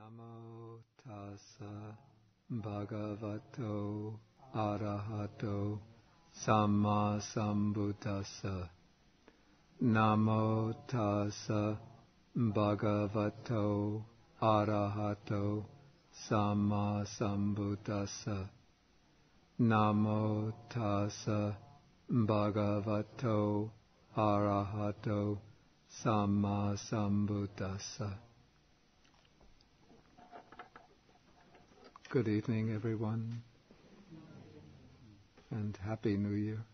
Namo tassa bhagavato arahato samma sambuddhassa. Namo tassa bhagavato arahato samma sambuddhassa. Namo tassa bhagavato arahato samma sambuddhassa. Good evening, everyone, and Happy New Year.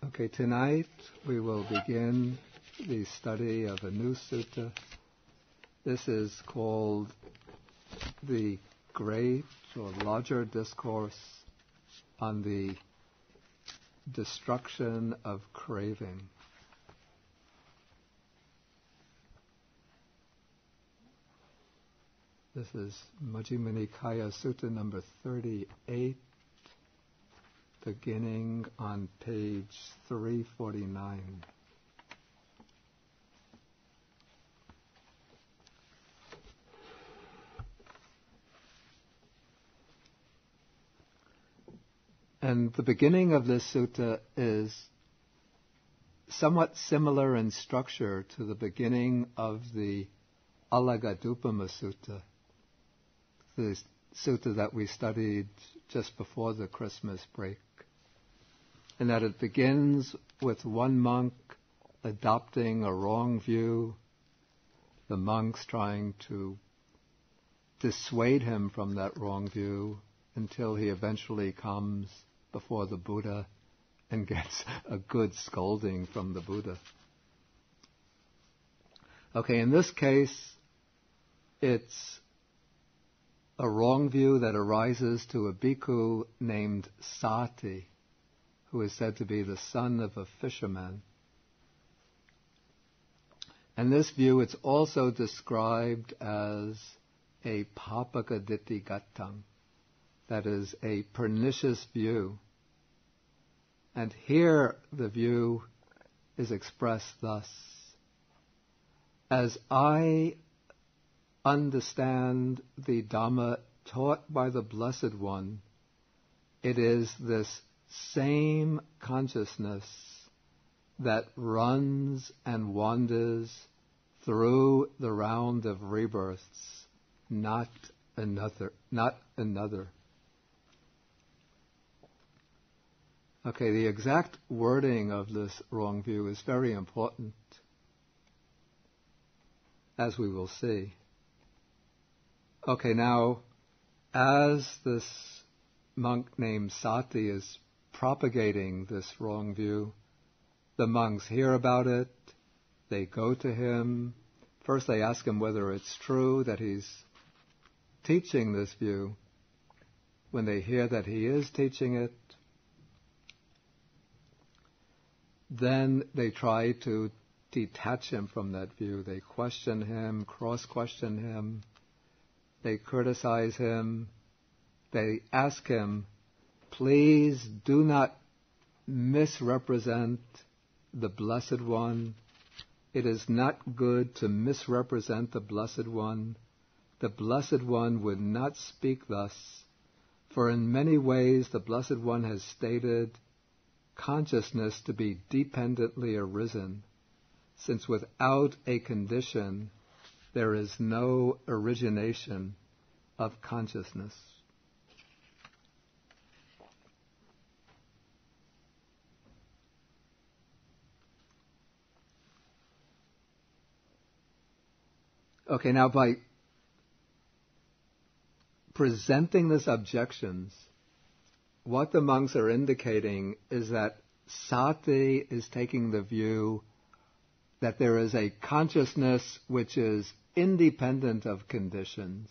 Okay, tonight we will begin the study of a new sutta. This is called the Great or Larger Discourse on the Destruction of Craving. This is Majjhima Nikaya Sutta number 38, beginning on page 349. And the beginning of this sutta is somewhat similar in structure to the beginning of the Alagadupama Sutta, the sutta that we studied just before the Christmas break, and that it begins with one monk adopting a wrong view, the monks trying to dissuade him from that wrong view until he eventually comes before the Buddha and gets a good scolding from the Buddha. Okay, in this case, it's a wrong view that arises to a bhikkhu named Sati, who is said to be the son of a fisherman. And this view, it's also described as a papaka ditti gattam, that is, a pernicious view. And here the view is expressed thus: as I understand the Dhamma taught by the Blessed One, it is this same consciousness that runs and wanders through the round of rebirths, not another. Okay, the exact wording of this wrong view is very important, as we will see. Okay, now, as this monk named Sati is propagating this wrong view, the monks hear about it, they go to him. First they ask him whether it's true that he's teaching this view. When they hear that he is teaching it, then they try to detach him from that view. They question him, cross-question him. They criticize him. They ask him, please do not misrepresent the Blessed One. It is not good to misrepresent the Blessed One. The Blessed One would not speak thus, for in many ways the Blessed One has stated consciousness to be dependently arisen, since without a condition there is no origination of consciousness. Okay, now by presenting these objections, what the monks are indicating is that Sati is taking the view that there is a consciousness which is independent of conditions,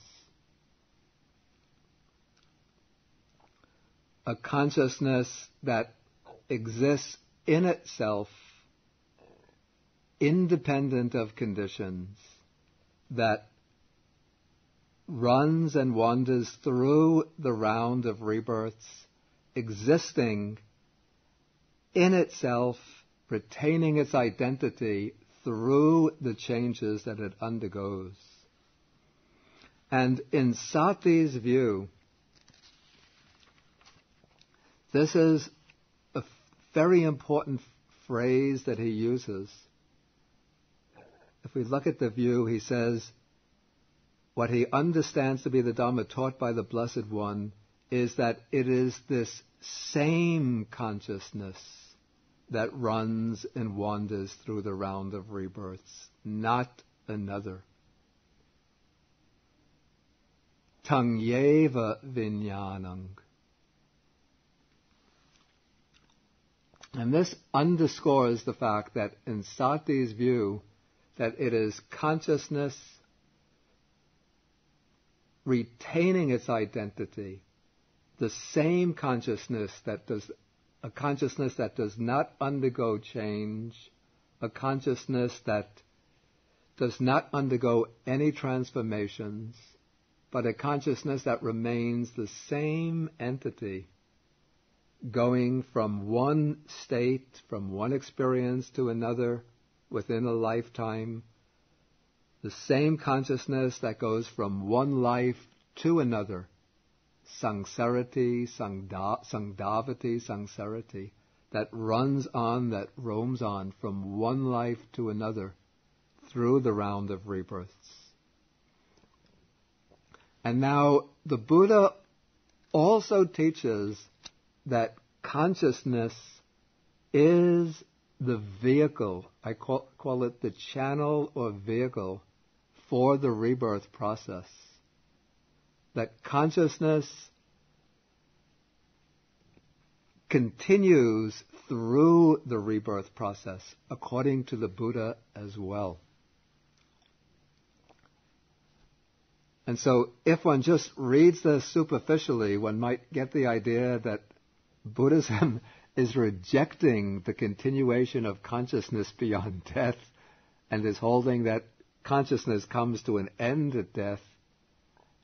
a consciousness that exists in itself, independent of conditions, that runs and wanders through the round of rebirths, existing in itself retaining its identity through the changes that it undergoes. And in Sati's view, this is a very important phrase that he uses. If we look at the view, he says, what he understands to be the Dhamma taught by the Blessed One is that it is this same consciousness that runs and wanders through the round of rebirths, not another. Tangyeva vinyanang. And this underscores the fact that in Sati's view, that it is consciousness retaining its identity, the same consciousness that does not undergo change, a consciousness that does not undergo any transformations, but a consciousness that remains the same entity, going from one state, from one experience to another within a lifetime, the same consciousness that goes from one life to another, sangsarati, sangdavati, sangsarati, that runs on, that roams on from one life to another through the round of rebirths. And now the Buddha also teaches that consciousness is the vehicle, I call it the channel or vehicle for the rebirth process. That consciousness continues through the rebirth process, according to the Buddha as well. And so if one just reads this superficially, one might get the idea that Buddhism is rejecting the continuation of consciousness beyond death and is holding that consciousness comes to an end at death.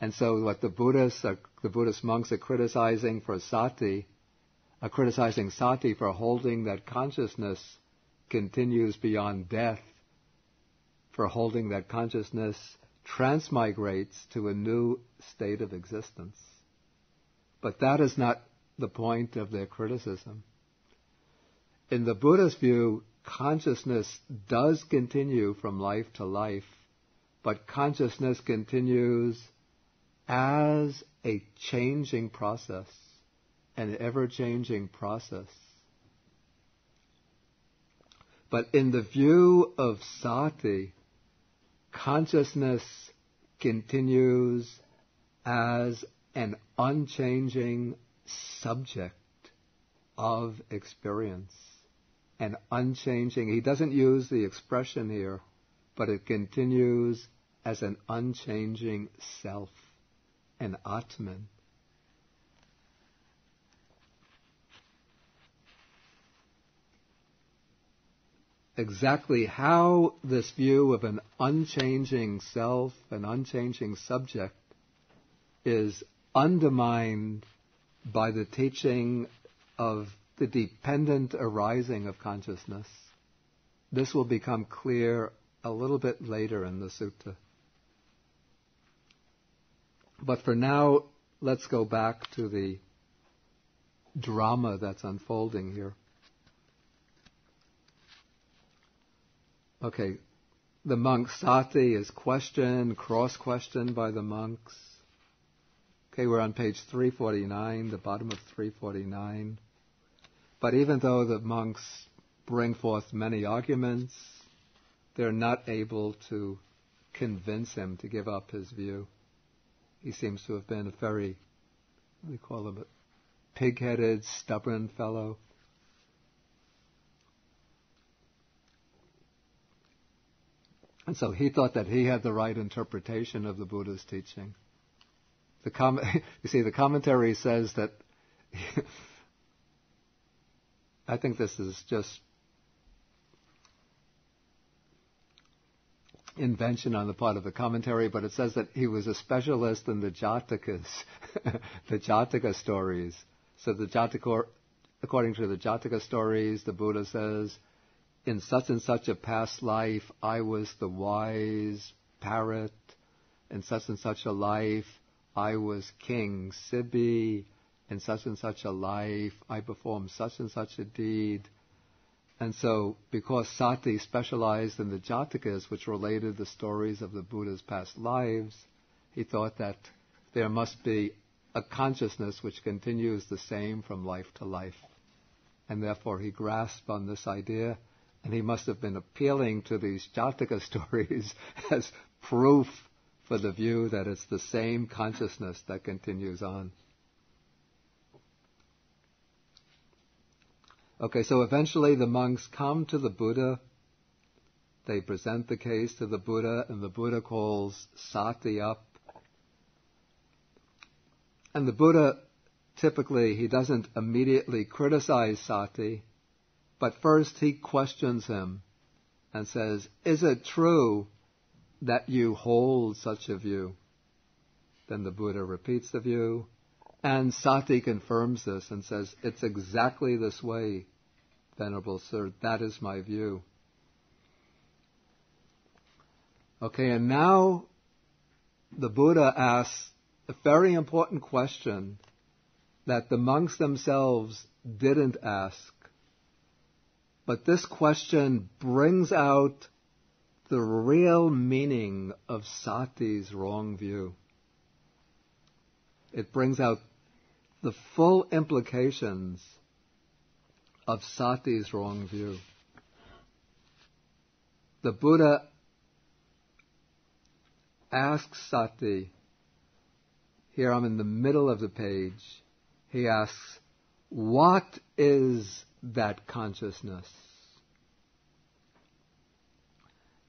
And so what the Buddhist monks are criticizing Sati for holding that consciousness continues beyond death, for holding that consciousness transmigrates to a new state of existence. But that is not the point of their criticism. In the Buddhist view, consciousness does continue from life to life, but consciousness continues as a changing process, an ever-changing process. But in the view of Sati, consciousness continues as an unchanging subject of experience. An unchanging, he doesn't use the expression here, but it continues as an unchanging self, an Atman. Exactly how this view of an unchanging self, an unchanging subject, is undermined by the teaching of the dependent arising of consciousness. This will become clear a little bit later in the sutta. But for now, let's go back to the drama that's unfolding here. Okay, the monk Sati is questioned, cross-questioned by the monks. Okay, we're on page 349, the bottom of 349. But even though the monks bring forth many arguments, they're not able to convince him to give up his view. He seems to have been a very, what do we call him, a pig-headed, stubborn fellow. And so he thought that he had the right interpretation of the Buddha's teaching. You see, the commentary says that, I think this is just invention on the part of the commentary, but it says that he was a specialist in the Jatakas, the Jataka stories. So according to the Jataka stories, the Buddha says in such and such a past life, I was the wise parrot. In such and such a life, I was King Sibi. In such and such a life, I performed such and such a deed. And so, because Sati specialized in the Jatakas, which related the stories of the Buddha's past lives, he thought that there must be a consciousness which continues the same from life to life. And therefore he grasped on this idea, and he must have been appealing to these Jataka stories as proof for the view that it's the same consciousness that continues on. Okay, so eventually the monks come to the Buddha. They present the case to the Buddha, and the Buddha calls Sati up. And the Buddha, typically, he doesn't immediately criticize Sati, but first he questions him and says, is it true that you hold such a view? Then the Buddha repeats the view, and Sati confirms this and says, it's exactly this way, Venerable Sir, that is my view. Okay, and now the Buddha asks a very important question that the monks themselves didn't ask. But this question brings out the real meaning of Sati's wrong view. It brings out the full implications of Sati's wrong view. The Buddha asks Sati, here I'm in the middle of the page, he asks, what is that consciousness?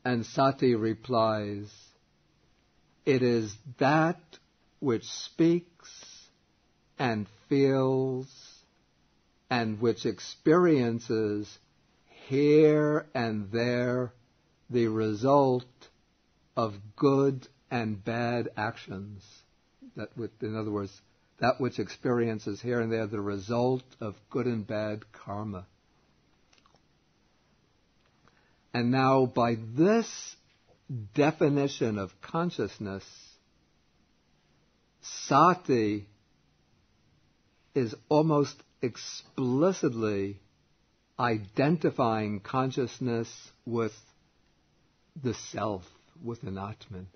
And Sati replies, it is that which speaks and feels and which experiences here and there the result of good and bad actions. In other words, that which experiences here and there the result of good and bad karma. And now by this definition of consciousness, Sati is almost explicitly identifying consciousness with the self, with an Atman.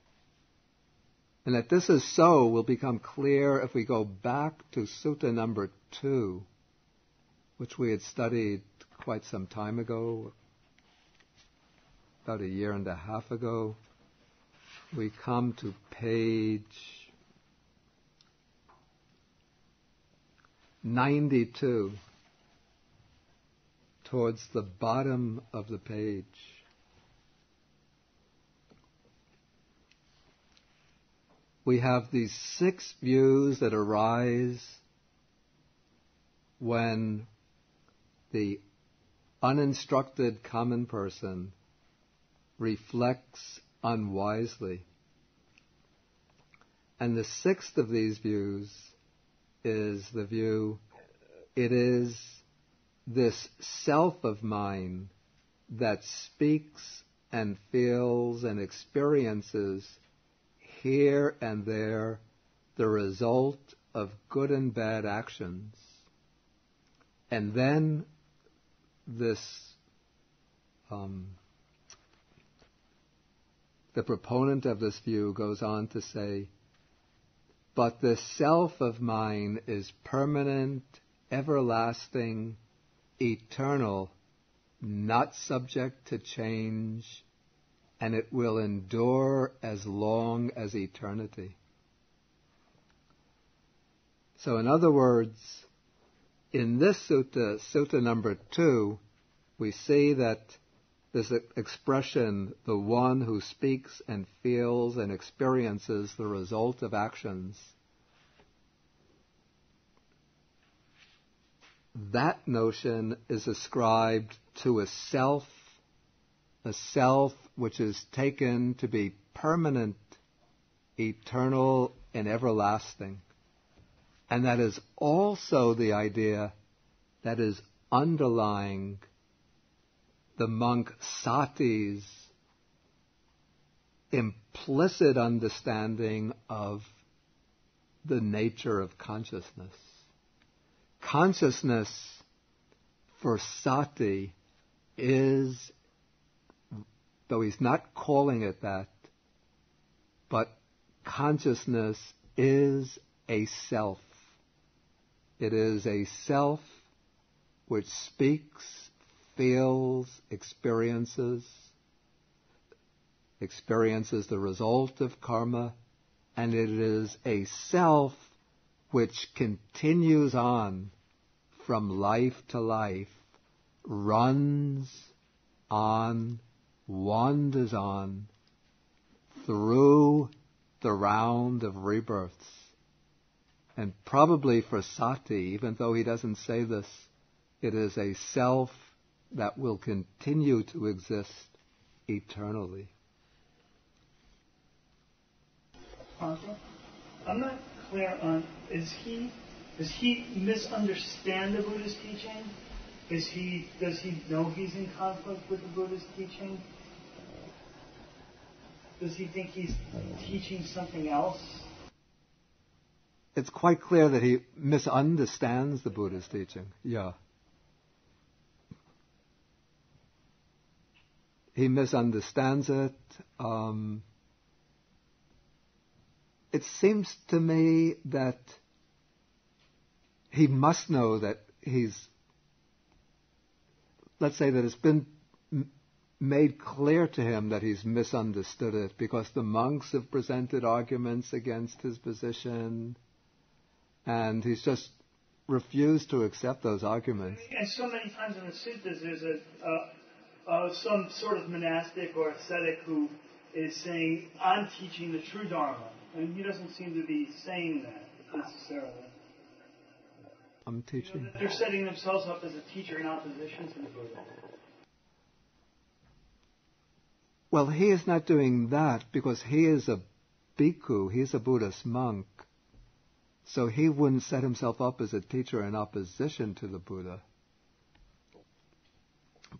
And that this is so will become clear if we go back to Sutta number 2, which we had studied quite some time ago, about a year and a half ago. We come to page 92, towards the bottom of the page. We have these 6 views that arise when the uninstructed common person reflects unwisely. And the 6th of these views is the view, it is this self of mine that speaks and feels and experiences here and there the result of good and bad actions. And then this, the proponent of this view goes on to say, but the self of mine is permanent, everlasting, eternal, not subject to change, and it will endure as long as eternity. So in other words, in this sutta, sutta number 2, we see that this expression, the one who speaks and feels and experiences the result of actions, that notion is ascribed to a self which is taken to be permanent, eternal, and everlasting. And that is also the idea that is underlying the monk Sati's implicit understanding of the nature of consciousness. Consciousness for Sati is, though he's not calling it that, but consciousness is a self. It is a self which speaks, feels, experiences the result of karma, and it is a self which continues on from life to life, runs on, wanders on, through the round of rebirths. And probably for Sati, even though he doesn't say this, it is a self that will continue to exist eternally. I'm not clear on, does he misunderstand the Buddha's teaching? Does he know he's in conflict with the Buddha's teaching? Does he think he's teaching something else? It's quite clear that he misunderstands the Buddha's teaching. Yeah. He misunderstands it. It seems to me that he must know that let's say that it's been made clear to him that he's misunderstood it, because the monks have presented arguments against his position, and he's just refused to accept those arguments. And so many times in the suttas there's some sort of monastic or ascetic who is saying, I'm teaching the true Dharma. And he doesn't seem to be saying that necessarily. I'm teaching. They're setting themselves up as a teacher in opposition to the Buddha. Well, he is not doing that because he is a bhikkhu, he's a Buddhist monk. So he wouldn't set himself up as a teacher in opposition to the Buddha.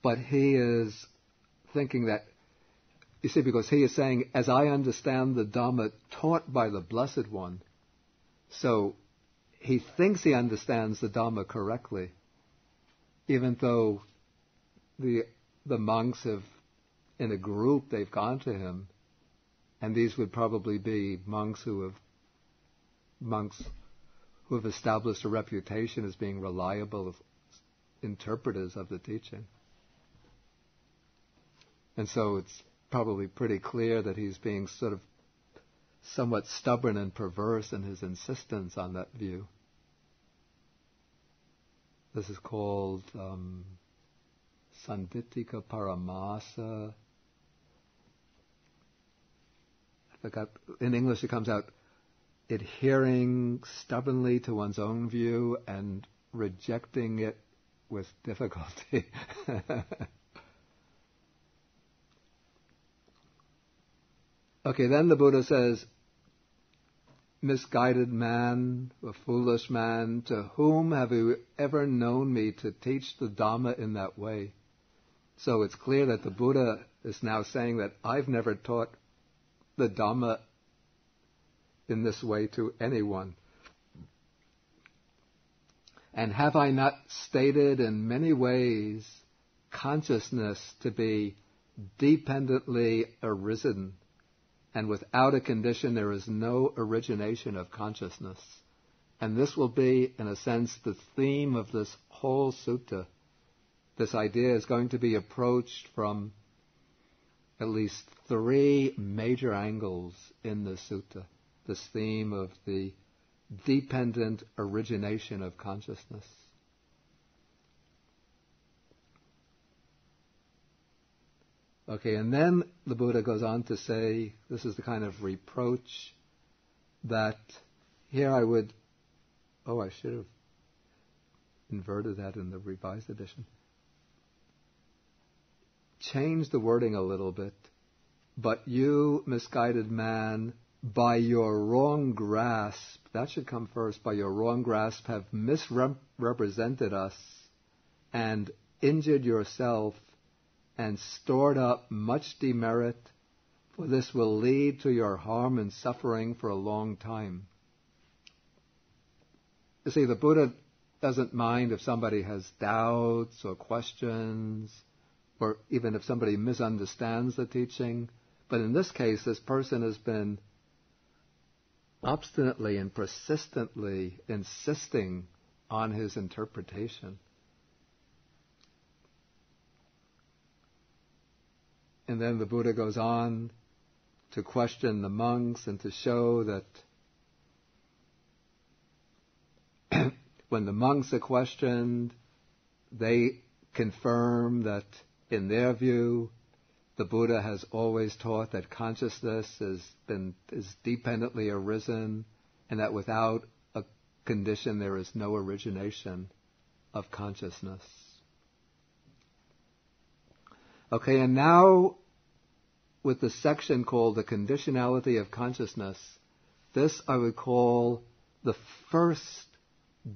But he is thinking that, you see, because he is saying, as I understand the Dhamma taught by the Blessed One, so he thinks he understands the Dhamma correctly, even though the monks have, in a group, they've gone to him, and these would probably be monks who have established a reputation as being reliable interpreters of the teaching. And so it's probably pretty clear that he's being sort of somewhat stubborn and perverse in his insistence on that view. This is called Sandittika Paramasa. I forgot, in English it comes out, adhering stubbornly to one's own view and rejecting it with difficulty. Okay, then the Buddha says, misguided man, a foolish man, to whom have you ever known me to teach the Dhamma in that way? So it's clear that the Buddha is now saying that I've never taught the Dhamma in this way to anyone. And have I not stated in many ways consciousness to be dependently arisen, and without a condition there is no origination of consciousness? And this will be, in a sense, the theme of this whole sutta. This idea is going to be approached from at least three major angles in the sutta. This theme of the dependent origination of consciousness. Okay, and then the Buddha goes on to say, this is the kind of reproach that here I should have inverted that in the Revised Edition. Change the wording a little bit. But you, misguided man, by your wrong grasp, that should come first, by your wrong grasp have misrepresented us and injured yourself and stored up much demerit, for this will lead to your harm and suffering for a long time. You see, the Buddha doesn't mind if somebody has doubts or questions, or even if somebody misunderstands the teaching. But in this case, this person has been obstinately and persistently insisting on his interpretation. And then the Buddha goes on to question the monks and to show that when the monks are questioned, they confirm that in their view, the Buddha has always taught that consciousness is dependently arisen, and that without a condition there is no origination of consciousness. Okay, and now with the section called the conditionality of consciousness, this I would call the first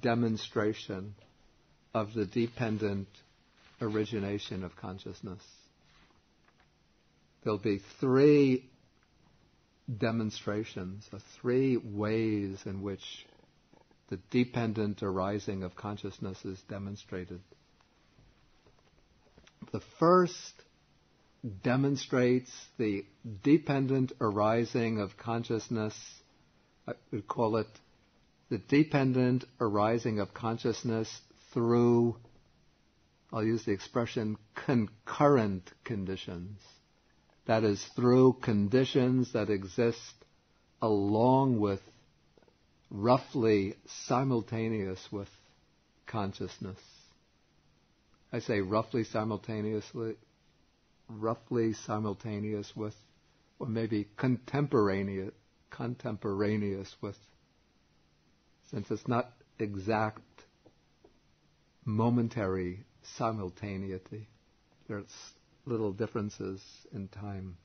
demonstration of the dependent origination of consciousness. There'll be 3 demonstrations, or 3 ways in which the dependent arising of consciousness is demonstrated. The first demonstrates the dependent arising of consciousness, I would call it the dependent arising of consciousness through, I'll use the expression, concurrent conditions. That is, through conditions that exist along with, roughly simultaneous with consciousness. I say roughly simultaneous with, or maybe contemporaneous with, since it's not exact momentary simultaneity. There's little differences in time.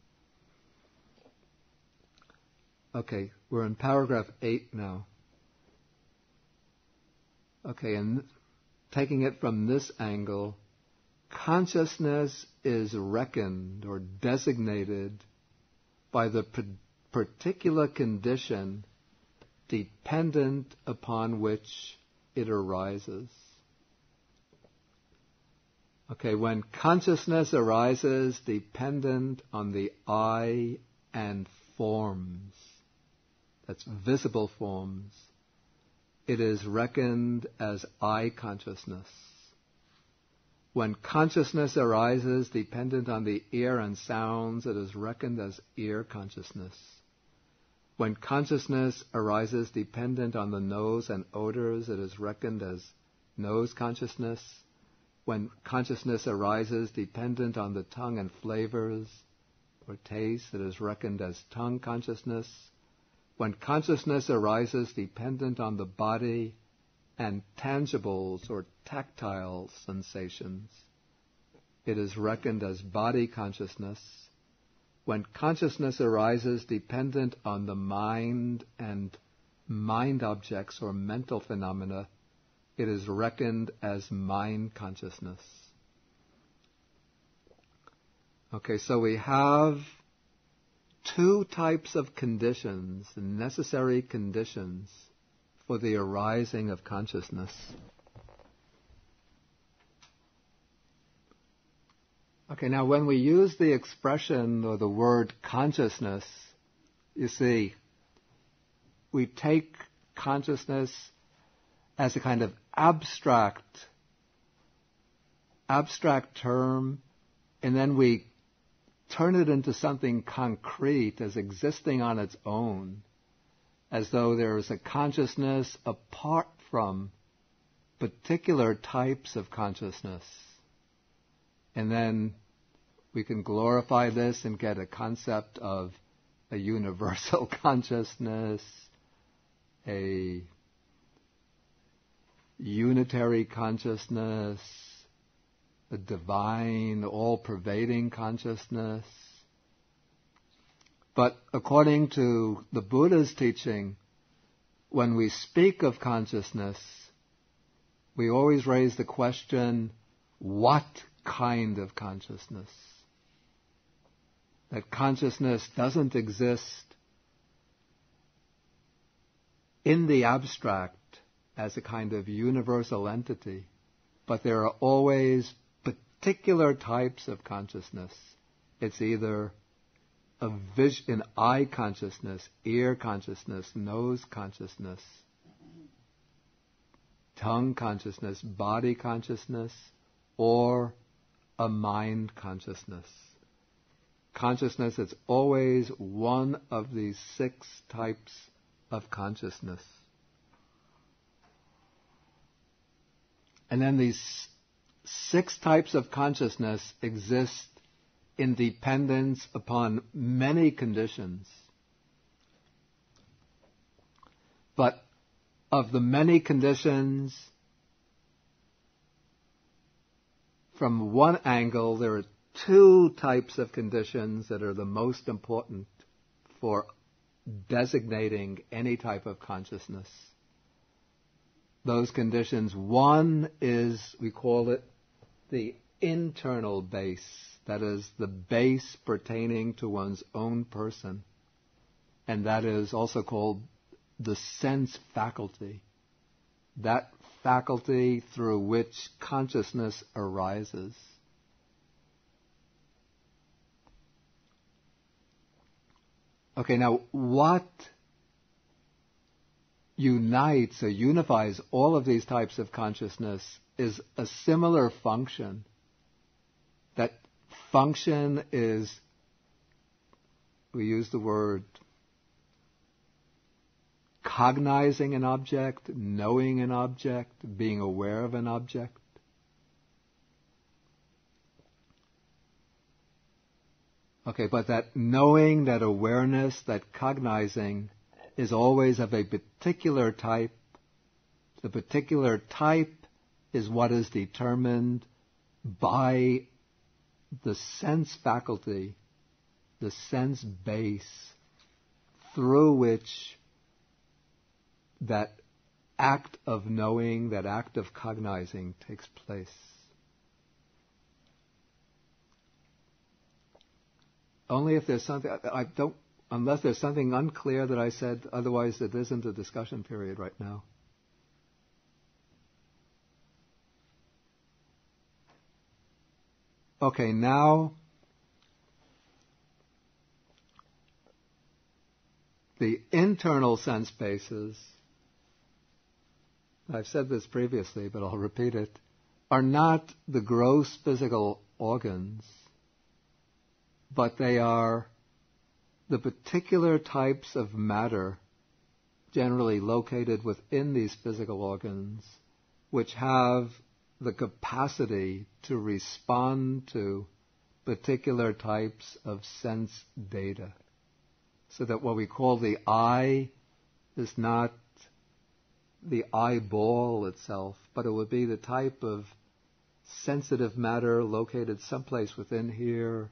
Okay, we're in paragraph 8 now. Okay, and taking it from this angle, consciousness is reckoned or designated by the particular condition dependent upon which it arises. Okay, when consciousness arises dependent on the I and forms, that's visible forms, it is reckoned as I consciousness. When consciousness arises dependent on the ear and sounds, it is reckoned as ear consciousness. When consciousness arises dependent on the nose and odors, it is reckoned as nose consciousness. When consciousness arises dependent on the tongue and flavors or taste, it is reckoned as tongue consciousness. When consciousness arises dependent on the body and tangibles or tactile sensations, it is reckoned as body consciousness. When consciousness arises dependent on the mind and mind objects or mental phenomena, it is reckoned as mind consciousness. Okay, so we have 2 types of conditions, necessary conditions for the arising of consciousness. Okay, now when we use the expression or the word consciousness, you see, we take consciousness as a kind of abstract term, and then we turn it into something concrete as existing on its own, as though there is a consciousness apart from particular types of consciousness. And then we can glorify this and get a concept of a universal consciousness, a unitary consciousness, a divine, all-pervading consciousness. But according to the Buddha's teaching, when we speak of consciousness, we always raise the question, what kind of consciousness? that consciousness doesn't exist in the abstract as a kind of universal entity, but there are always particular types of consciousness. It's either an eye consciousness, ear consciousness, nose consciousness, tongue consciousness, body consciousness, or a mind consciousness. Consciousness is always one of these 6 types of consciousness. And then these 6 types of consciousness exist in dependence upon many conditions. But of the many conditions, from one angle, there are 2 types of conditions that are the most important for designating any type of consciousness. Those conditions, one is, we call it the internal base, that is the base pertaining to one's own person, and that is also called the sense faculty, that faculty through which consciousness arises. Okay, now what unites or unifies all of these types of consciousness is a similar function. That function is, we use the word cognizing an object, knowing an object, being aware of an object. Okay, but that knowing, that awareness, that cognizing is always of a particular type. The particular type is what is determined by the sense faculty, the sense base, through which that act of knowing, that act of cognizing takes place. Only if there's something, unless there's something unclear that I said, otherwise it isn't a discussion period right now. Okay, now the internal sense bases, I've said this previously, but I'll repeat it, are not the gross physical organs, but they are the particular types of matter generally located within these physical organs, which have the capacity to respond to particular types of sense data. So that what we call the eye is not the eyeball itself, but it would be the type of sensitive matter located someplace within here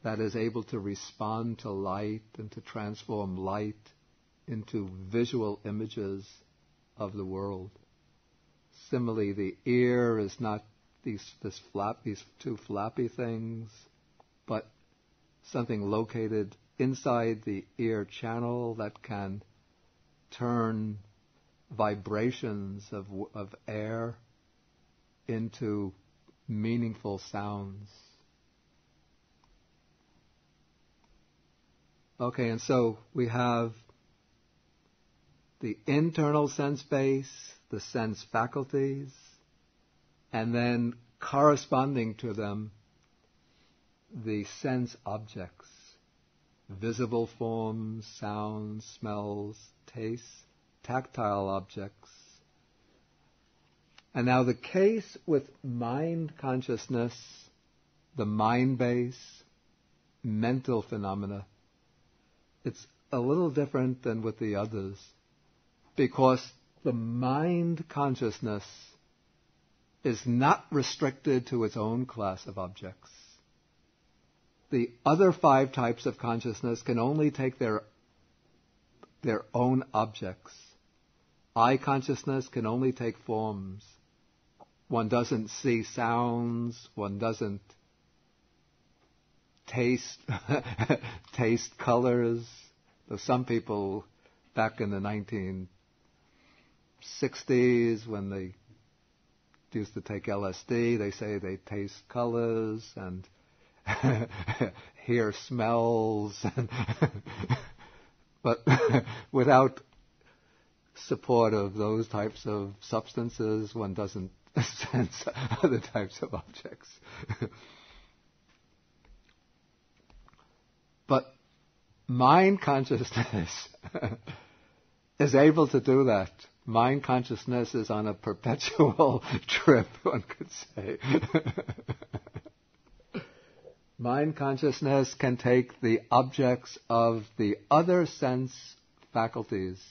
that is able to respond to light and to transform light into visual images of the world. Similarly, the ear is not these 2 flappy things, but something located inside the ear channel that can turn vibrations of air into meaningful sounds. Okay, and so we have the internal sense base, the sense faculties, and then corresponding to them, the sense objects, visible forms, sounds, smells, tastes, tactile objects. And now the case with mind consciousness, the mind base, mental phenomena, it's a little different than with the others, because the mind consciousness is not restricted to its own class of objects. The other 5 types of consciousness can only take their own objects. Eye consciousness can only take forms. One doesn't see sounds, one doesn't taste colors. So some people back in the 1960s, when they used to take LSD, they say they taste colors and hear smells, but without support of those types of substances, one doesn't sense other types of objects. But mind consciousness is able to do that. Mind consciousness is on a perpetual trip, one could say. Mind consciousness can take the objects of the other sense faculties.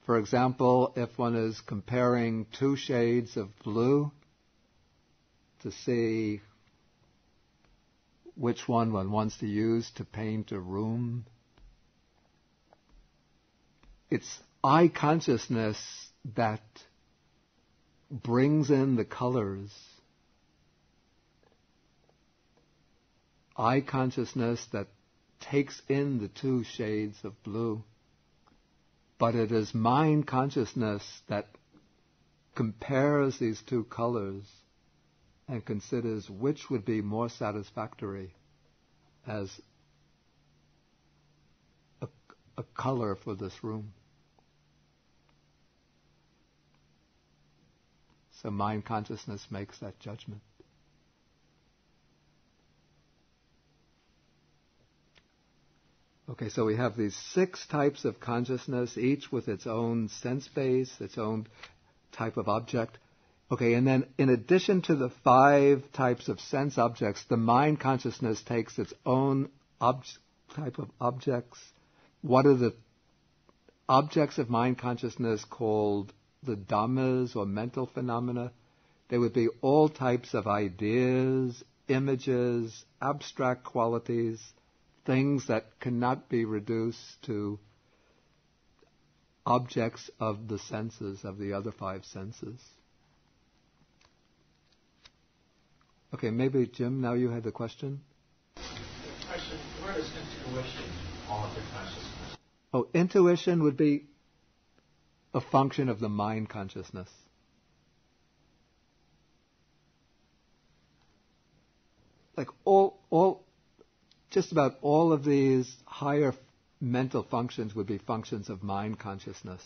For example, if one is comparing two shades of blue to see which one wants to use to paint a room, it's eye consciousness that brings in the colors. Eye consciousness that takes in the two shades of blue. But it is mind consciousness that compares these two colors and considers which would be more satisfactory as a color for this room. So mind consciousness makes that judgment. Okay, so we have these 6 types of consciousness, each with its own sense base, its own type of object. Okay, and then in addition to the 5 types of sense objects, the mind consciousness takes its own type of objects. What are the objects of mind consciousness called the Dhammas or mental phenomena? They would be all types of ideas, images, abstract qualities, things that cannot be reduced to objects of the senses, of the other 5 senses. Okay, maybe Jim, now you had the question? Question, where does intuition fall into consciousness? Oh, intuition would be a function of the mind consciousness. Like just about all of these higher mental functions would be functions of mind consciousness.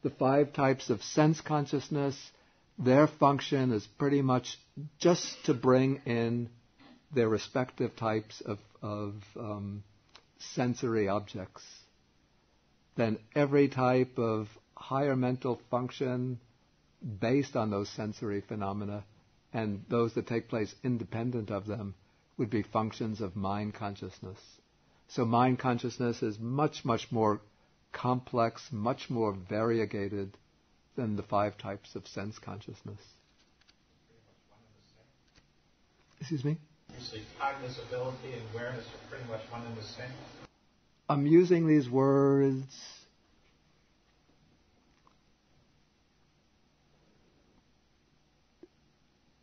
The 5 types of sense consciousness, their function is pretty much just to bring in their respective types of sensory objects. Then every type of higher mental function based on those sensory phenomena and those that take place independent of them would be functions of mind consciousness. So mind consciousness is much, much more complex, much more variegated than the 5 types of sense consciousness. Excuse me? You say cognizability and awareness are pretty much one and the same? I'm using these words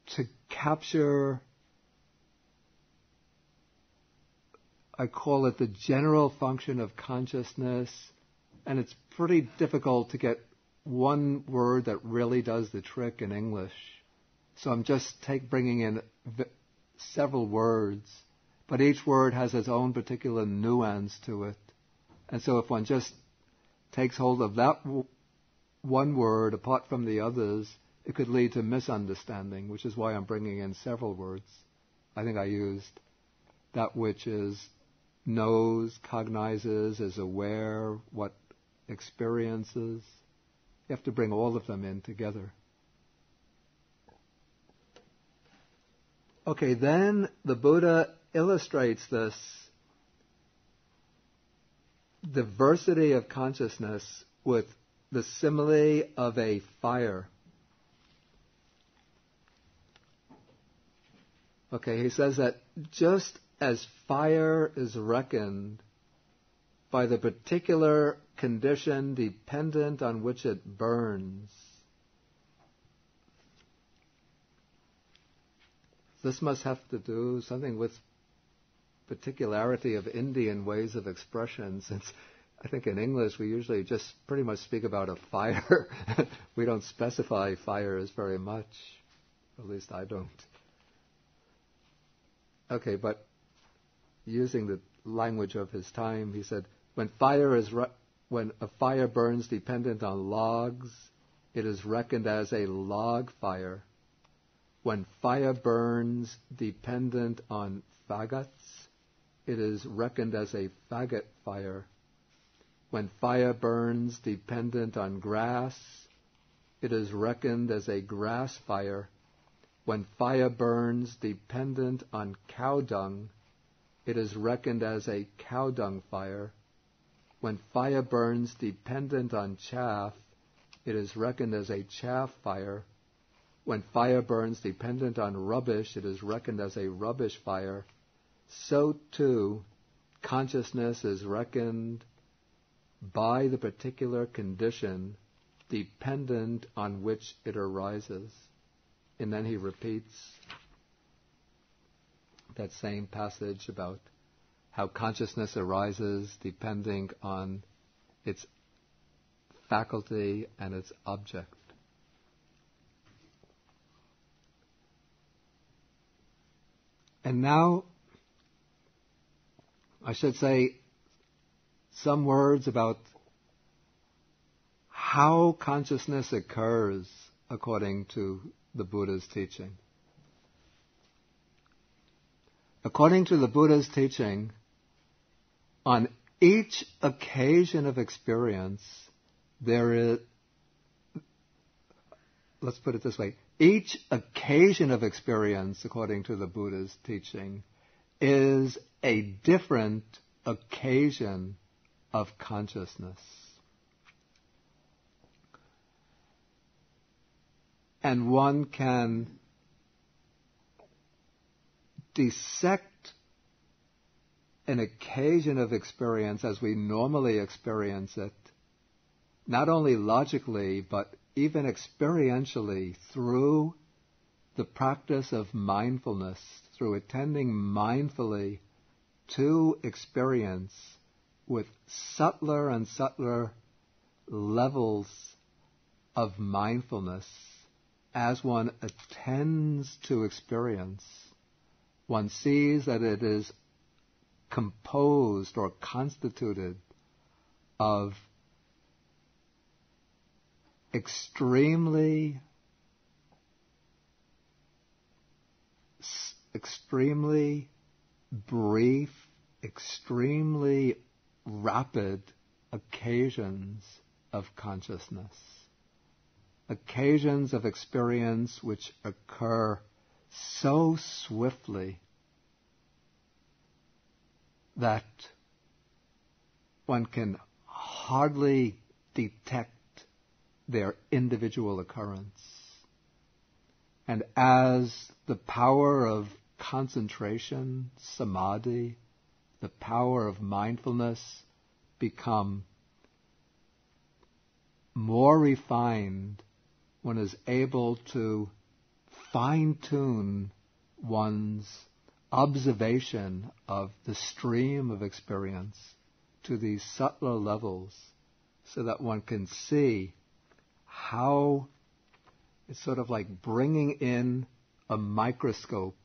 to capture, I call it the general function of consciousness, and it's pretty difficult to get one word that really does the trick in English. So I'm just bringing in several words, but each word has its own particular nuance to it. And so if one just takes hold of that one word apart from the others, it could lead to misunderstanding, which is why I'm bringing in several words. I think I used that which is knows, cognizes, is aware, what experiences. You have to bring all of them in together. Okay, then the Buddha illustrates this diversity of consciousness with the simile of a fire. Okay, he says that just as fire is reckoned by the particular condition dependent on which it burns, this must have to do something with particularity of Indian ways of expression, since I think in English we usually just pretty much speak about a fire. We don't specify fires very much. At least I don't. Okay, but using the language of his time, he said, when a fire burns dependent on logs, it is reckoned as a log fire. When fire burns dependent on faggots, it is reckoned as a faggot fire. When fire burns dependent on grass, it is reckoned as a grass fire. When fire burns dependent on cow dung, it is reckoned as a cow dung fire. When fire burns dependent on chaff, it is reckoned as a chaff fire. When fire burns dependent on rubbish, it is reckoned as a rubbish fire. So too, consciousness is reckoned by the particular condition dependent on which it arises. And then he repeats that same passage about how consciousness arises depending on its faculty and its object. And now, I should say some words about how consciousness occurs according to the Buddha's teaching. According to the Buddha's teaching, on each occasion of experience, there is, let's put it this way, each occasion of experience, according to the Buddha's teaching, is a different occasion of consciousness. And one can dissect an occasion of experience as we normally experience it, not only logically, but even experientially through the practice of mindfulness, through attending mindfully to experience with subtler and subtler levels of mindfulness. As one attends to experience, one sees that it is composed or constituted of extremely brief, extremely rapid occasions of consciousness. Occasions of experience which occur so swiftly that one can hardly detect their individual occurrence. And as the power of concentration, samadhi, the power of mindfulness become more refined, one is able to fine-tune one's observation of the stream of experience to these subtler levels so that one can see how it's sort of like bringing in a microscope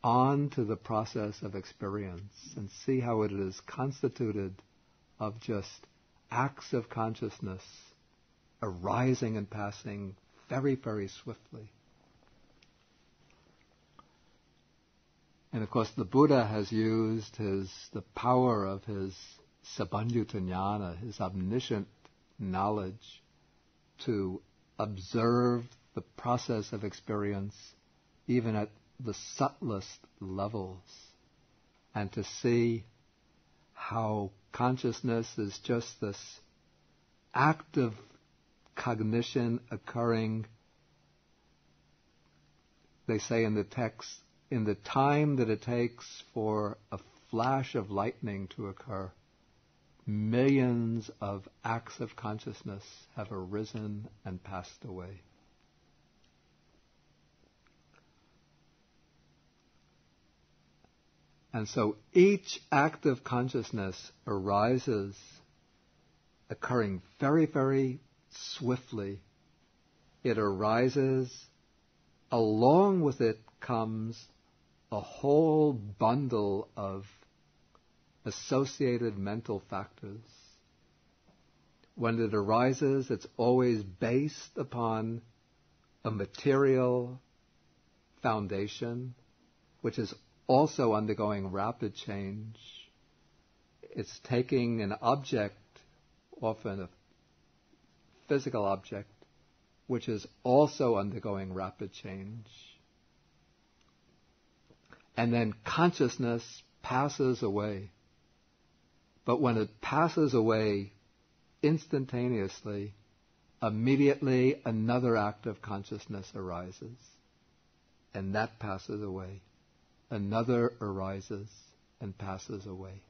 onto the process of experience and see how it is constituted of just acts of consciousness arising and passing very, very swiftly. And of course the Buddha has used the power of his sabbanyutta jnana, his omniscient knowledge, to observe the process of experience even at the subtlest levels, and to see how consciousness is just this act of cognition occurring, they say in the text, in the time that it takes for a flash of lightning to occur. Millions of acts of consciousness have arisen and passed away. And so each act of consciousness arises, occurring very, very swiftly. It arises, along with it comes a whole bundle of associated mental factors. When it arises, it's always based upon a material foundation, which is also undergoing rapid change. It's taking an object, often a physical object, which is also undergoing rapid change. And then consciousness passes away. But when it passes away instantaneously, immediately another act of consciousness arises. And that passes away. Another arises and passes away.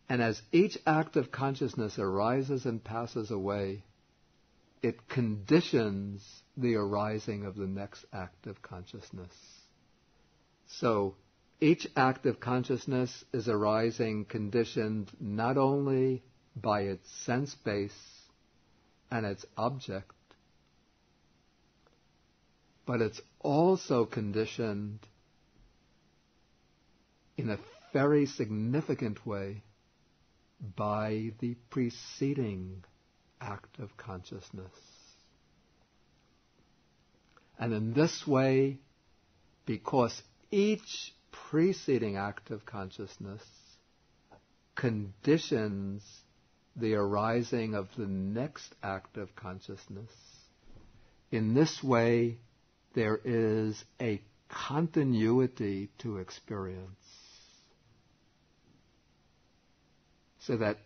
And as each act of consciousness arises and passes away, it conditions the arising of the next act of consciousness. So each act of consciousness is arising conditioned not only by its sense base and its object, but it's also conditioned in a very significant way by the preceding act of consciousness. And in this way, because each preceding act of consciousness conditions the arising of the next act of consciousness, in this way, there is a continuity to experience. So that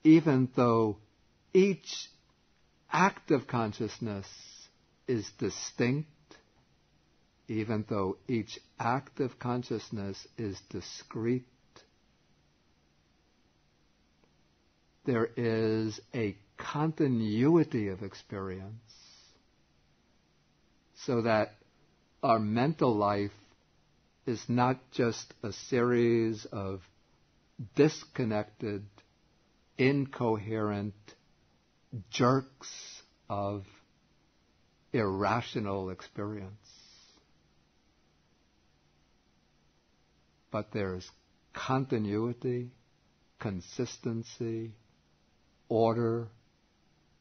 even though each act of consciousness is distinct, even though each act of consciousness is discrete, there is a continuity of experience, so that our mental life is not just a series of disconnected, incoherent jerks of irrational experience. But there's continuity, consistency, order,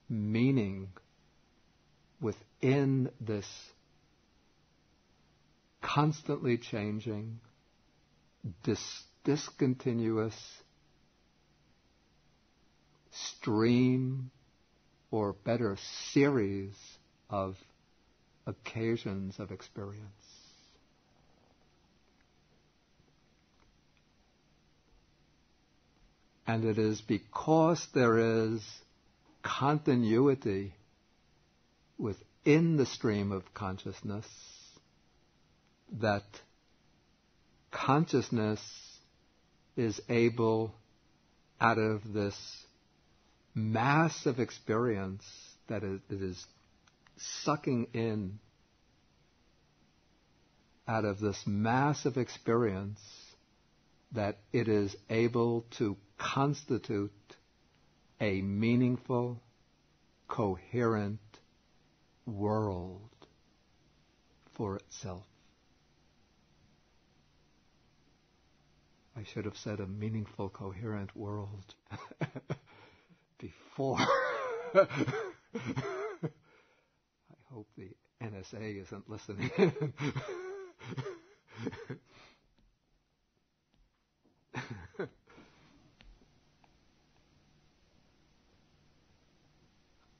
meaning within this constantly changing, discontinuous stream, or better, series of occasions of experience. And it is because there is continuity within the stream of consciousness that consciousness is able, out of this mass of experience that it is sucking in, out of this mass of experience, that it is able to constitute a meaningful, coherent world for itself. I should have said a meaningful, coherent world before. I hope the NSA isn't listening.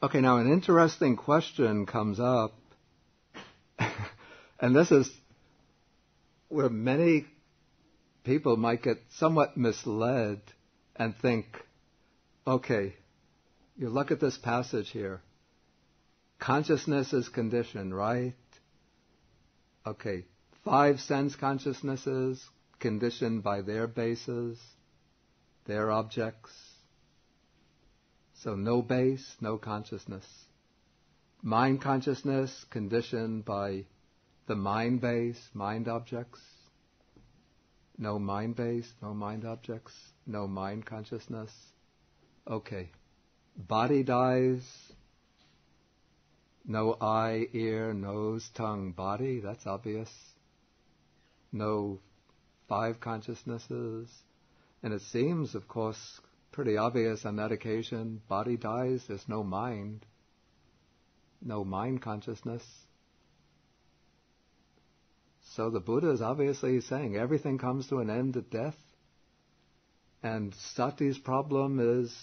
Okay, now an interesting question comes up, and this is where many people might get somewhat misled and think, okay, you look at this passage here, consciousness is conditioned, right? Okay, 5 sense consciousnesses conditioned by their bases, their objects. So no base, no consciousness. Mind consciousness conditioned by the mind base, mind objects. No mind base, no mind objects, no mind consciousness. Okay. Body dies. No eye, ear, nose, tongue, body. That's obvious. No 5 consciousnesses. And it seems, of course, pretty obvious on that occasion. Body dies, there's no mind. No mind consciousness. So the Buddha is obviously saying everything comes to an end at death. And Sati's problem is,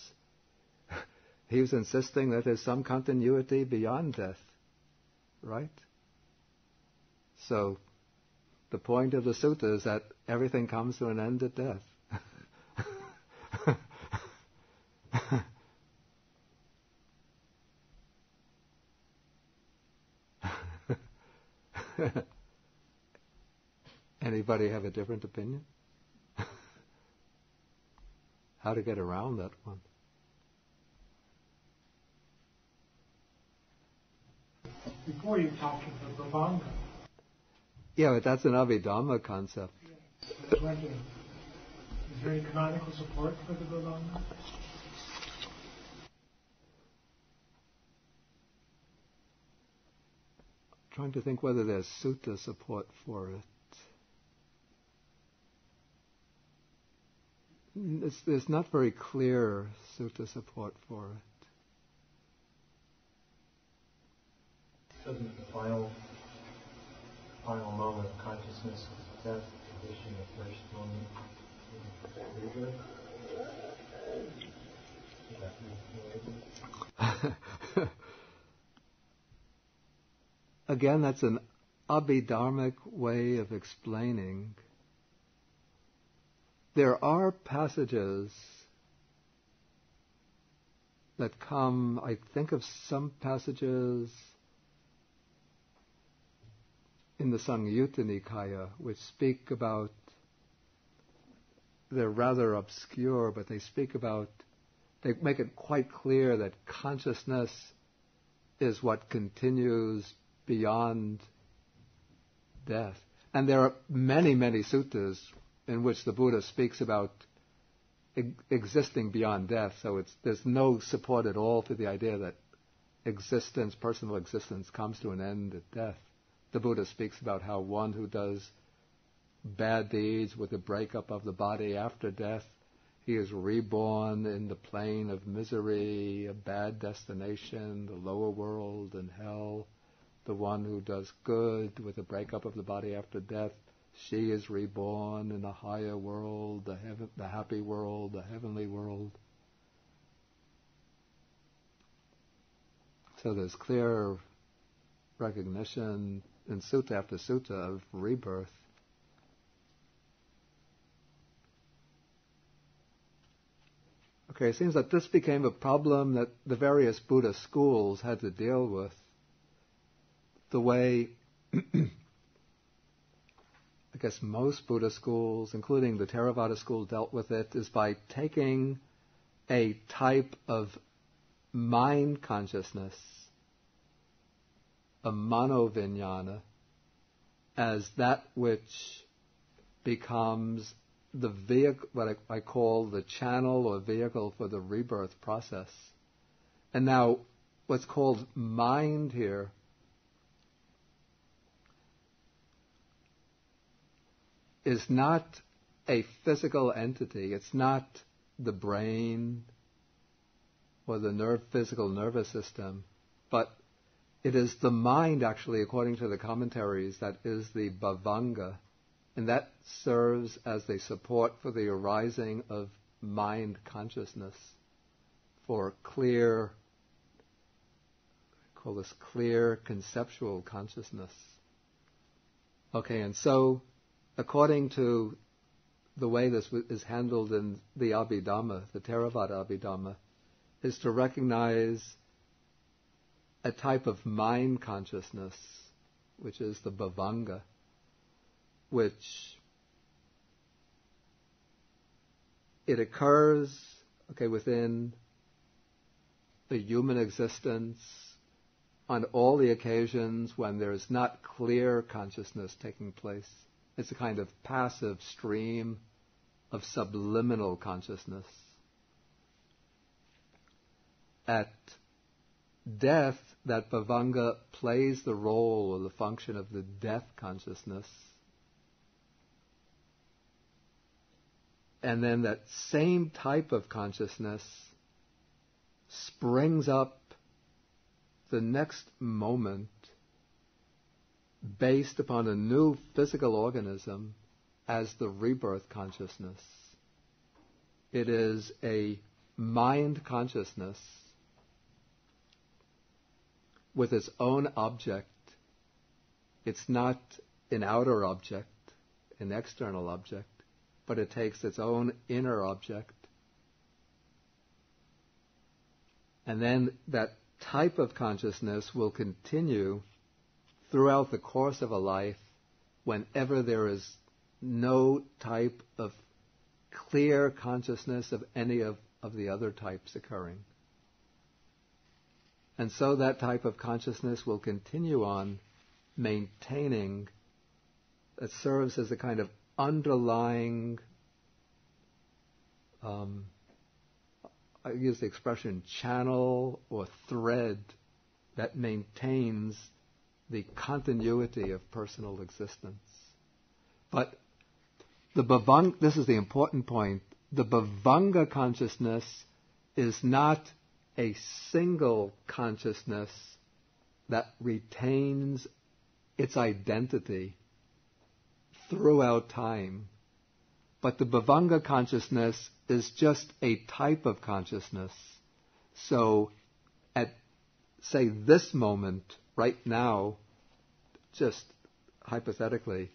he was insisting that there's some continuity beyond death. Right? So, the point of the sutta is that everything comes to an end at death. Anybody have a different opinion? How to get around that one? Before you talked of the Vanga. Yeah, but that's an Abhidhamma concept. I was wondering, is there any canonical support for the Vanga? Trying to think whether there's sutta support for it. There's not very clear sutta support for it. Doesn't the final moment of consciousness is death, condition, the first moment of rebirth? Is that Again, that's an Abhidharmic way of explaining. There are passages that come, I think of some passages in the Samyutta Nikaya which speak about, they're rather obscure, but they make it quite clear that consciousness is what continues beyond death. And there are many, many suttas in which the Buddha speaks about existing beyond death, so there's no support at all for the idea that personal existence, comes to an end at death. The Buddha speaks about how one who does bad deeds with the breakup of the body after death, he is reborn in the plane of misery, a bad destination, the lower world and hell. The one who does good with the breakup of the body after death, she is reborn in a higher world, the happy world, the heavenly world. So there's clear recognition in sutta after sutta of rebirth. Okay, it seems that this became a problem that the various Buddhist schools had to deal with. The way, I guess most Buddhist schools, including the Theravada school, dealt with it is by taking a type of mind consciousness, a mano-vijnana, as that which becomes the vehicle, what I call the channel or vehicle for the rebirth process. And now, what's called mind here is not a physical entity. It's not the brain or the physical nervous system, but it is the mind, actually, according to the commentaries, that is the bhavanga, and that serves as the support for the arising of mind consciousness, for clear, I call this clear conceptual consciousness. Okay, and so, according to the way this is handled in the Abhidhamma, the Theravada Abhidhamma, is to recognize a type of mind consciousness, which is the bhavanga, which it occurs, within the human existence on all the occasions when there's not clear consciousness taking place. It's a kind of passive stream of subliminal consciousness. At death, that bhavanga plays the role or the function of the death consciousness. And then that same type of consciousness springs up the next moment based upon a new physical organism as the rebirth consciousness. It is a mind consciousness with its own object. It's not an outer object, an external object, but it takes its own inner object. And then that type of consciousness will continue throughout the course of a life whenever there is no type of clear consciousness of any of the other types occurring. And so that type of consciousness will continue on maintaining, it serves as a kind of underlying, I use the expression channel or thread that maintains the continuity of personal existence. But the bhavanga, this is the important point, the bhavanga consciousness is not a single consciousness that retains its identity throughout time. But the bhavanga consciousness is just a type of consciousness. So at, say, this moment, right now, just hypothetically,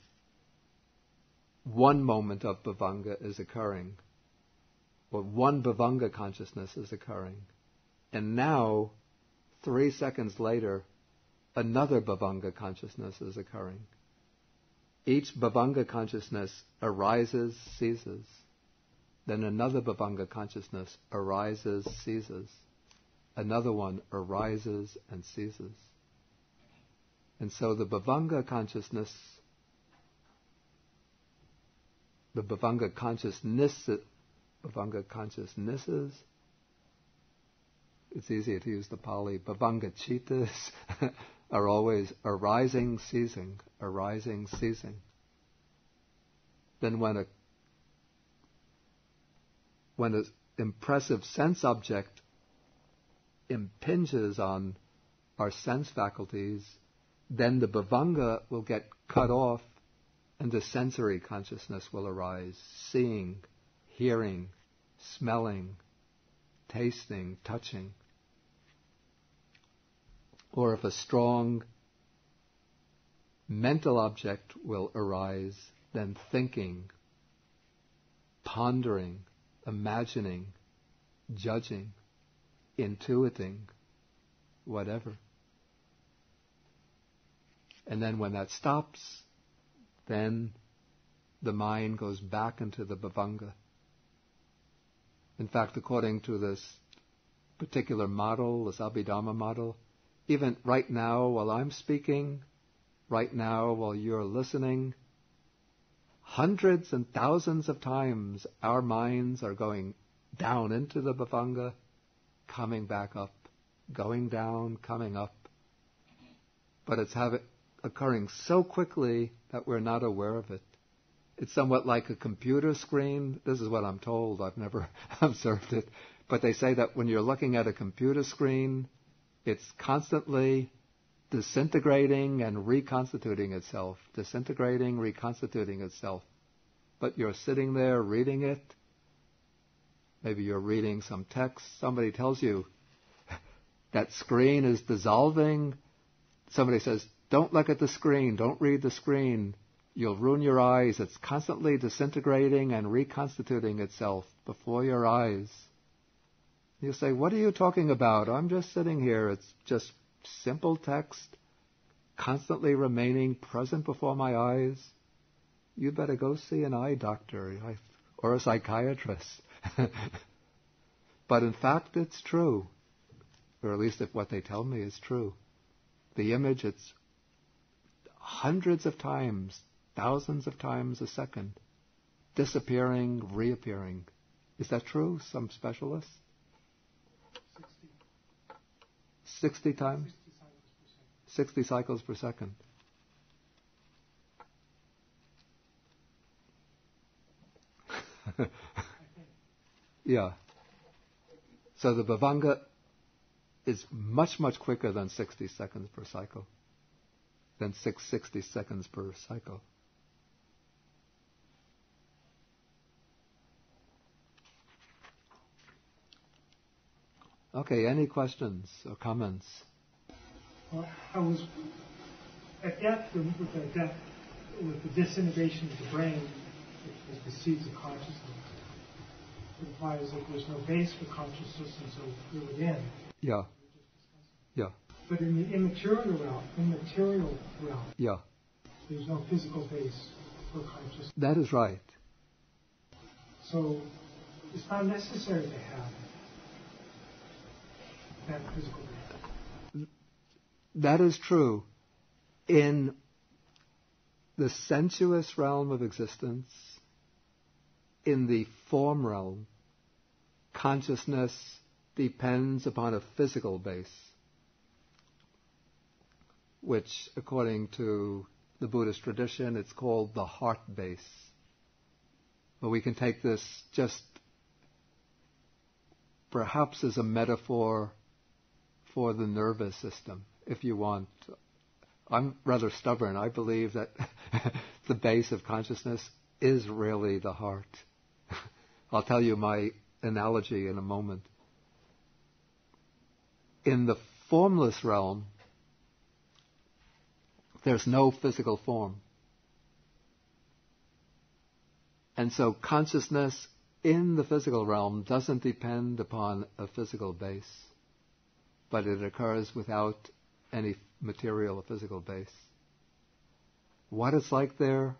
one moment of bhavanga is occurring, or one bhavanga consciousness is occurring. And now, 3 seconds later, another bhavanga consciousness is occurring. Each bhavanga consciousness arises, ceases. Then another bhavanga consciousness arises, ceases. Another one arises and ceases. And so the bhavanga consciousness, the bhavanga consciousnesses, it's easier to use the Pali, bhavanga chittas, are always arising, ceasing, arising, ceasing. Then when an impressive sense object impinges on our sense faculties, then the bhavanga will get cut off and the sensory consciousness will arise, seeing, hearing, smelling, tasting, touching. Or if a strong mental object will arise, then thinking, pondering, imagining, judging, intuiting, whatever. And then when that stops, then the mind goes back into the bhavanga. In fact, according to this particular model, this Abhidhamma model, even right now while I'm speaking, right now while you're listening, hundreds and thousands of times our minds are going down into the bhavanga, coming back up, going down, coming up. But it's occurring so quickly that we're not aware of it. It's somewhat like a computer screen. This is what I'm told. I've never observed it. But they say that when you're looking at a computer screen, it's constantly disintegrating and reconstituting itself, disintegrating, reconstituting itself. But you're sitting there reading it. Maybe you're reading some text. Somebody tells you that screen is dissolving. Somebody says, don't look at the screen, don't read the screen. You'll ruin your eyes. It's constantly disintegrating and reconstituting itself before your eyes. You say, what are you talking about? I'm just sitting here. It's just simple text, constantly remaining present before my eyes. You better go see an eye doctor or a psychiatrist. But in fact, it's true. Or at least if what they tell me is true. the image, it's hundreds of times, thousands of times a second, disappearing, reappearing. Is that true? Some specialists? 60 times? 60 cycles per second. Yeah. So the Bhavanga is much, much quicker than 60 seconds per cycle, than 60 seconds per cycle. Okay, any questions or comments? Well, I was at depth with the disintegration of the brain, which is the seeds of consciousness. It implies that there's no base for consciousness until we're within. Yeah. Yeah. But in the immaterial realm, Yeah. there's no physical base for consciousness. That is right. So it's not necessary to have that physical base. That is true. In the sensuous realm of existence, in the form realm, consciousness depends upon a physical base, which, according to the Buddhist tradition, it's called the heart base. But we can take this just perhaps as a metaphor for the nervous system, if you want. I'm rather stubborn. I believe that the base of consciousness is really the heart. I'll tell you my analogy in a moment. In the formless realm, there's no physical form. And so consciousness in the physical realm doesn't depend upon a physical base, but it occurs without any material or physical base. What it's like there,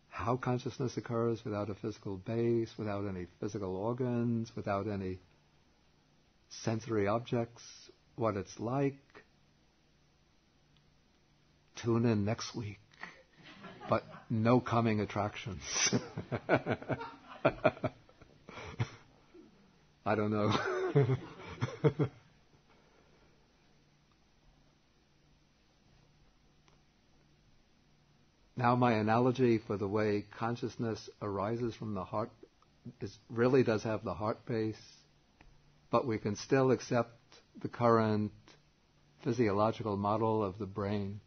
how consciousness occurs without a physical base, without any physical organs, without any sensory objects, what it's like, tune in next week. But no coming attractions. I don't know. Now my analogy for the way consciousness arises from the heart really does have the heart base, but we can still accept the current physiological model of the brain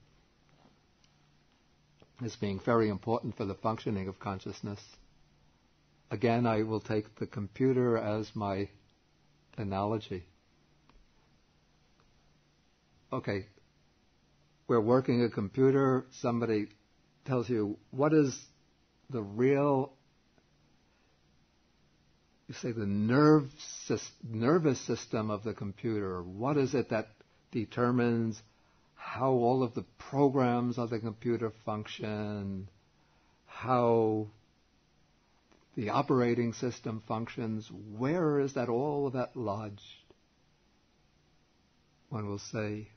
as being very important for the functioning of consciousness. Again, I will take the computer as my analogy. Okay, we're working a computer, somebody tells you, what is the real, you say the nervous system of the computer? What is it that determines how all of the programs of the computer function, how the operating system functions? Where is that all of that lodged? One will say,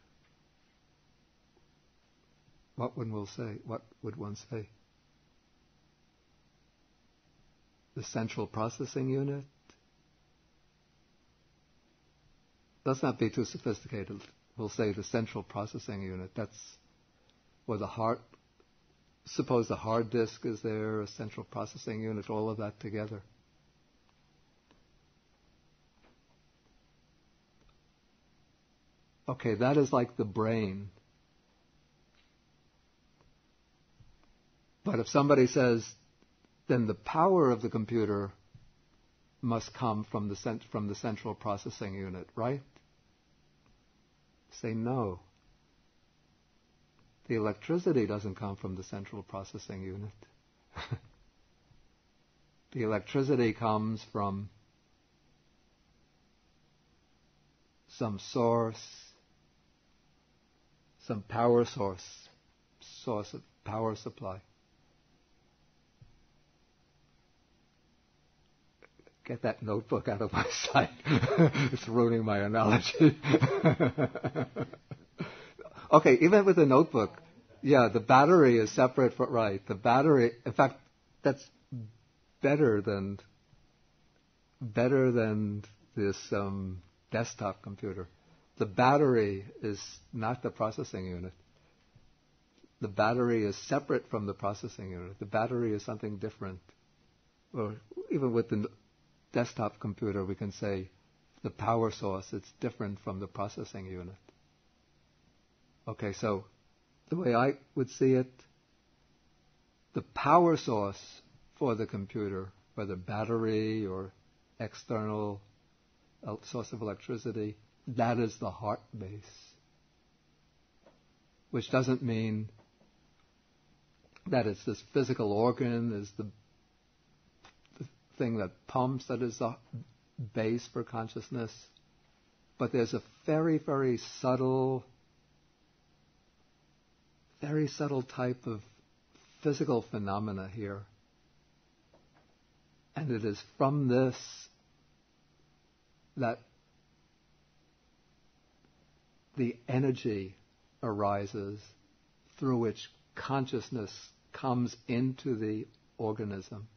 what would one say? The central processing unit? Let's not be too sophisticated. We'll say the central processing unit. That's where the heart, suppose the hard disk is there, a central processing unit, all of that together. Okay, that is like the brain. But if somebody says, then the power of the computer must come from the central processing unit, right? Say no. The electricity doesn't come from the central processing unit. The electricity comes from some source, some power source of power supply. Get that notebook out of my sight. It's ruining my analogy. Okay, even with the notebook, yeah, the battery is separate from, right, the battery, in fact, that's better than this desktop computer. The battery is not the processing unit. The battery is separate from the processing unit. The battery is something different. Or even with the desktop computer, we can say the power source, it's different from the processing unit. Okay, so the way I would see it, the power source for the computer, whether battery or external source of electricity, that is the heart base. Which doesn't mean that it's this physical organ, is the thing that pumps, that is the base for consciousness. But there's a very, very subtle type of physical phenomena here. And it is from this that the energy arises through which consciousness comes into the organism.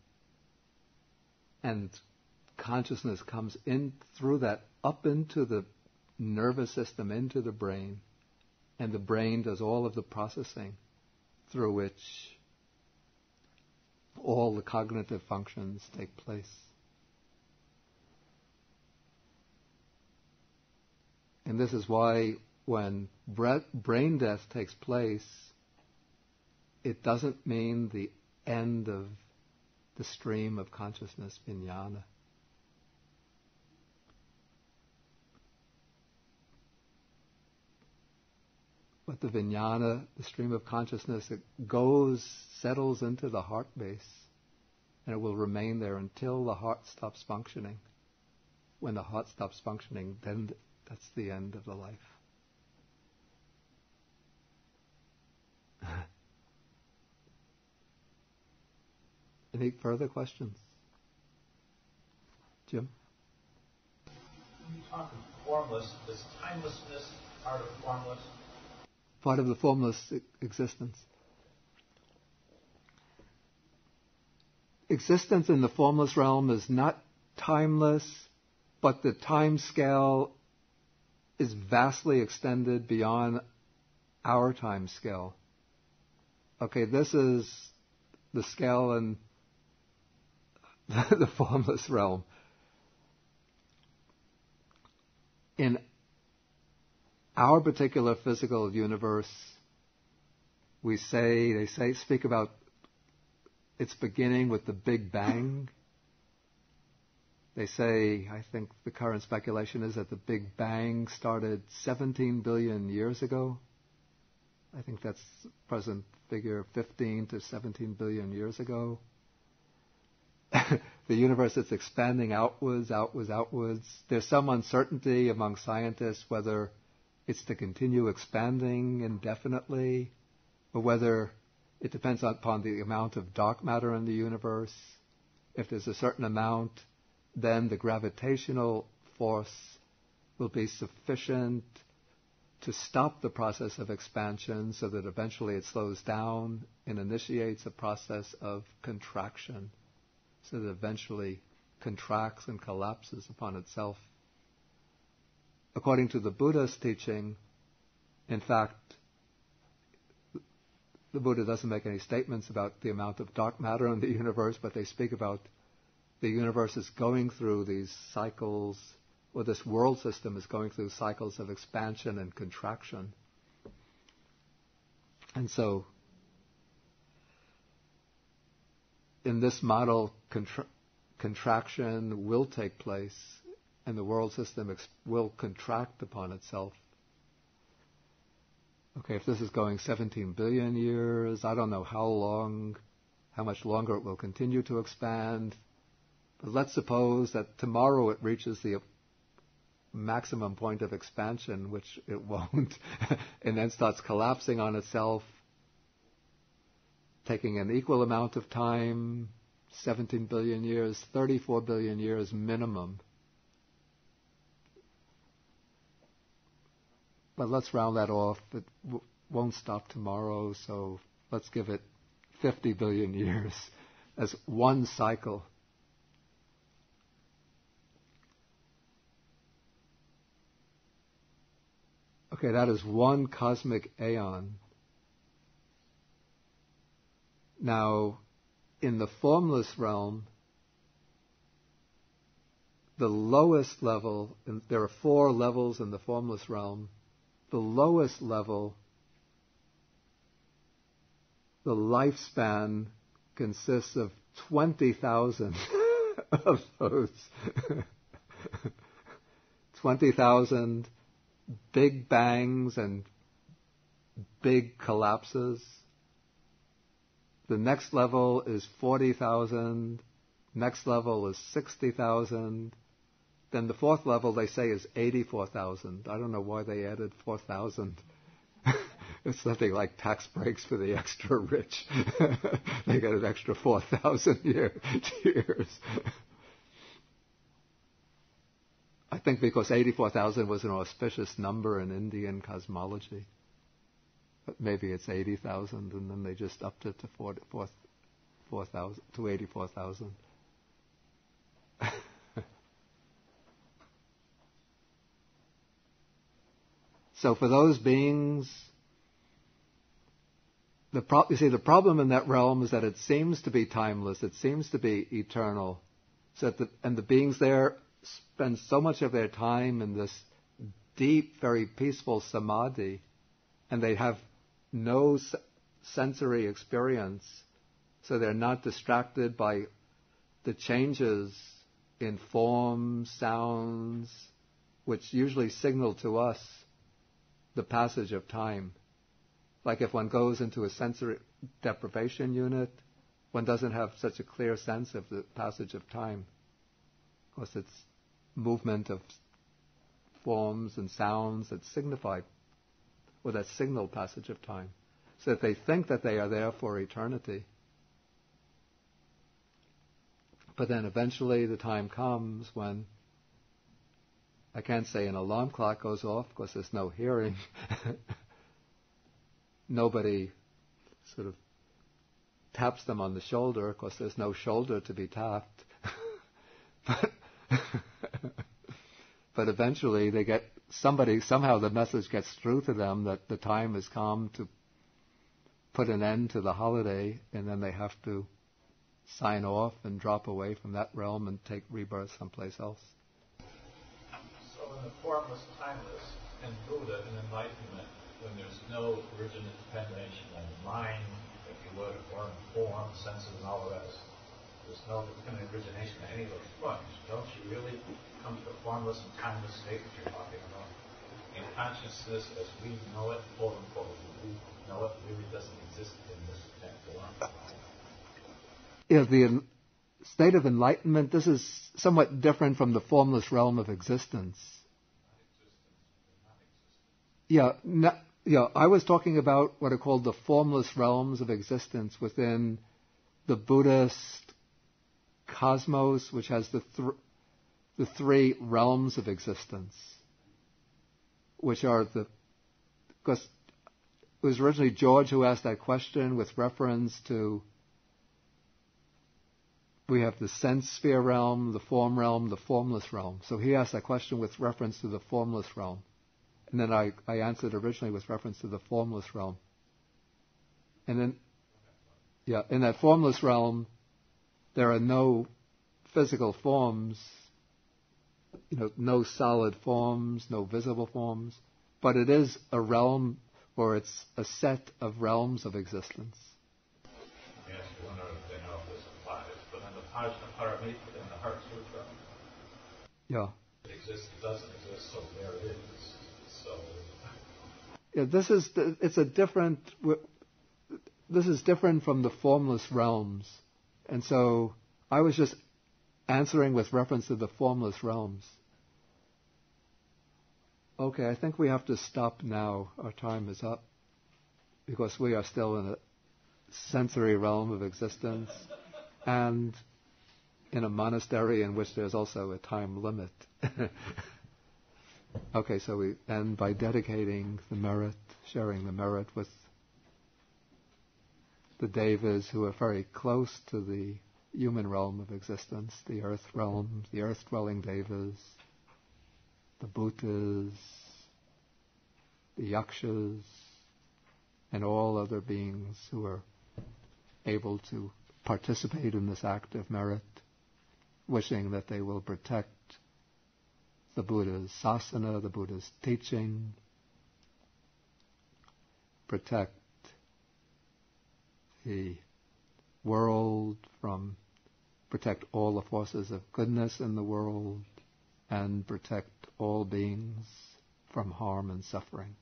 And consciousness comes in through that up into the nervous system, into the brain. And the brain does all of the processing through which all the cognitive functions take place. And this is why when brain death takes place, it doesn't mean the end of the stream of consciousness, vijnana. But the vijnana, the stream of consciousness, it settles into the heart base, and it will remain there until the heart stops functioning. When the heart stops functioning, then that's the end of the life. Any further questions? Jim? When you talk of formless, is timelessness part of formless? Part of the formless existence. Existence in the formless realm is not timeless, but the time scale is vastly extended beyond our time scale. Okay, this is the scale in the formless realm. In our particular physical universe, they speak about its beginning with the Big Bang. They say, I think the current speculation is that the Big Bang started 17 billion years ago. I think that's the present figure, 15 to 17 billion years ago. The universe is expanding outwards. There's some uncertainty among scientists whether it's to continue expanding indefinitely, or whether it depends upon the amount of dark matter in the universe. If there's a certain amount, then the gravitational force will be sufficient to stop the process of expansion so that eventually it slows down and initiates a process of contraction, so that eventually contracts and collapses upon itself. According to the Buddha's teaching, in fact, the Buddha doesn't make any statements about the amount of dark matter in the universe, but they speak about the universe is going through these cycles, or this world system is going through cycles of expansion and contraction. And so, in this model, contraction will take place, and the world system will contract upon itself. Okay, if this is going 17 billion years, I don't know how much longer it will continue to expand. But let's suppose that tomorrow it reaches the maximum point of expansion, which it won't, and then starts collapsing on itself, taking an equal amount of time, 17 billion years, 34 billion years minimum. But let's round that off. It won't stop tomorrow, so let's give it 50 billion years as one cycle. Okay, that is one cosmic aeon. Now, in the formless realm, the lowest level, and there are 4 levels in the formless realm, the lowest level, the lifespan consists of 20,000 of those. 20,000 big bangs and big collapses. The next level is 40,000. Next level is 60,000. Then the 4th level, they say, is 84,000. I don't know why they added 4,000. It's something like tax breaks for the extra rich. They get an extra 4,000 years. I think because 84,000 was an auspicious number in Indian cosmology. But maybe it's 80,000, and then they just upped it to 4,000 to 84,000. So for those beings, the problem in that realm is that it seems to be timeless, it seems to be eternal. So and the beings there spend so much of their time in this deep, very peaceful samadhi, and they have no sensory experience, so they're not distracted by the changes in form, sounds, which usually signal to us the passage of time. Like if one goes into a sensory deprivation unit, one doesn't have such a clear sense of the passage of time. Of course, it's movement of forms and sounds that signify, or that signal passage of time. So that they think that they are there for eternity. But then eventually the time comes when, I can't say an alarm clock goes off because there's no hearing. Nobody sort of taps them on the shoulder because there's no shoulder to be tapped. But eventually they get somehow the message gets through to them that the time has come to put an end to the holiday, and then they have to sign off and drop away from that realm and take rebirth someplace else. So in the formless, timeless, and Buddha in enlightenment, when there's no original determination on the mind, if you would, or in form, senses, and all the rest, there's no dependent origination at any of those points. Don't you really come to a formless and timeless state that you're talking about? And consciousness as we know it, quote unquote, as we know it, really doesn't exist in this form. Yeah, the state of enlightenment, this is somewhat different from the formless realm of existence. Yeah, I was talking about what are called the formless realms of existence within the Buddhist cosmos, which has the 3 realms of existence, which are because it was originally George who asked that question with reference to, we have the sense sphere realm, the form realm, the formless realm. So he asked that question with reference to the formless realm. And then I answered originally with reference to the formless realm. And then, in that formless realm, there are no physical forms, no solid forms, no visible forms, but it is a realm, or it's a set of realms of existence. Yes, one other thing how this applies, but in the Paramita, in the Heart Sutra, it exists, it doesn't exist, so there it is. So this is different from the formless realms, and so I was just answering with reference to the formless realms. Okay, I think we have to stop now. Our time is up because we are still in a sensory realm of existence, and in a monastery in which there's also a time limit. Okay, so we end by dedicating the merit, sharing the merit with the devas who are very close to the human realm of existence, the earth realm, the earth-dwelling devas, the bhutas, the yakshas, and all other beings who are able to participate in this act of merit, wishing that they will protect the Buddha's sasana, the Buddha's teaching, protect the world protect all the forces of goodness in the world, and protect all beings from harm and suffering.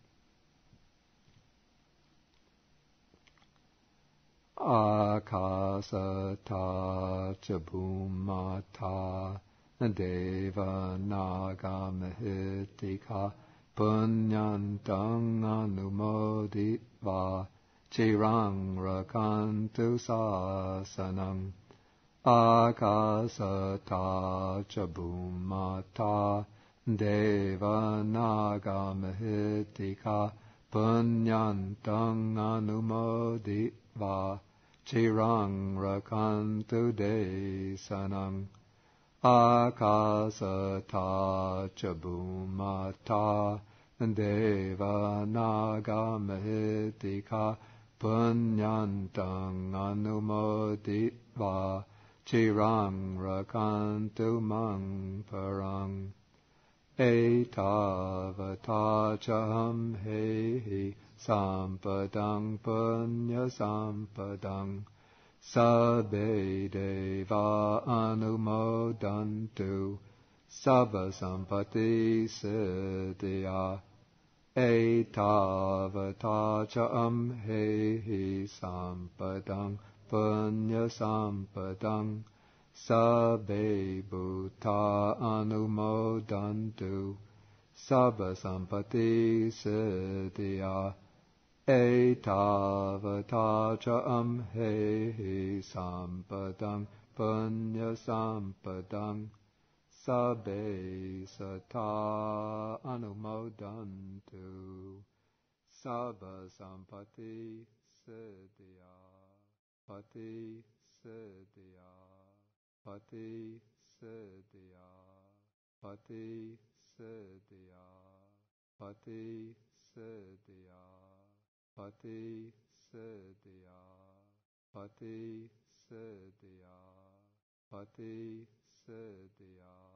Akasata cha bhumata deva naga mahitika punyantang anumoditva chirang rakantu sasanang akasata cha bhumata deva naga mahitika punyantang anumoditva chirang rakantu desanang akasata cha bhumata deva naga mahitika punyantang anumoditva chirang rakantu mang parang etavata chaham hehi sampadang punya sampadang sabbe deva anumodantu sabba sampati siddhya etavata chaham hehi sampadang punya sampadang sabbe bhuta anumodantu sabba sampati siddhya etavata chaham hehi sampadang punya sampadang sabbe sata anumodantu sabba sampati siddhya pati siddhya pati siddhya pati siddhya pati siddhya pati siddhya pati siddhya pati siddhya